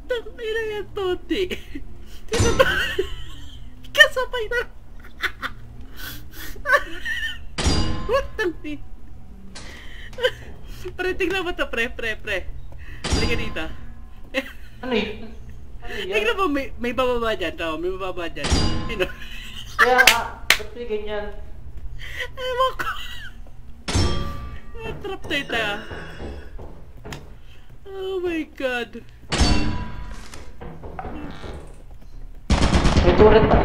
Tangay na yan, Toti. Kasabay na. What the fuck? Pre, tignan mo to, pre. Halika dito. Ano yun? Tignan mo, may bababa dyan. Tama, may bababa dyan. Ano? Kaya nga, ba't may ganyan? Ewan ko. Trap tayo tayo. Oh my god. May turret pa.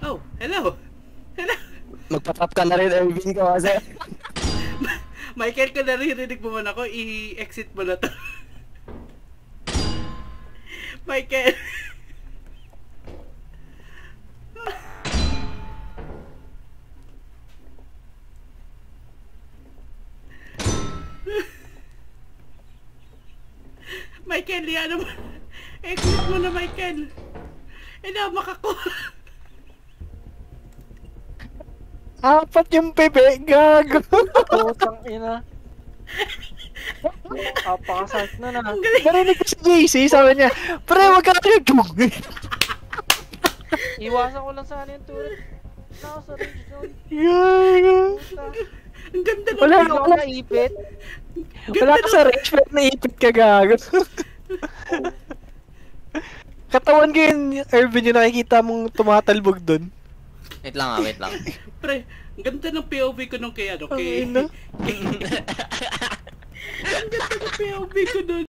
Oh, hello. Hello. Magpa-trap ka na rin, Irvin ka kasi. Michael, kung naririnig mo man ako, i-exit mo na to. Michael. Michael, yan mo. Exit mo na, Michael. Inamak ako. Apat yung bebe, gago. Putang ina. Kapakasakit na na. Ang galing. Narinig ko si JC, sabi niya, pre, wag ka kayo gug. Iwasan ko lang sana yung turret. Nako sa range zone. Gago. Puta. Ang ganda ng Wala, Hindi ako wala. naipit. Wala ka sa range, pero naipit ka, gago. Katawan ko yun, Irvin, yung nakikita mong tumatalbog dun. Wait lang. Pre, ang ganda ng POV ko nung kay ano, kay... Ang ina. Ang ganda ng POV ko dun.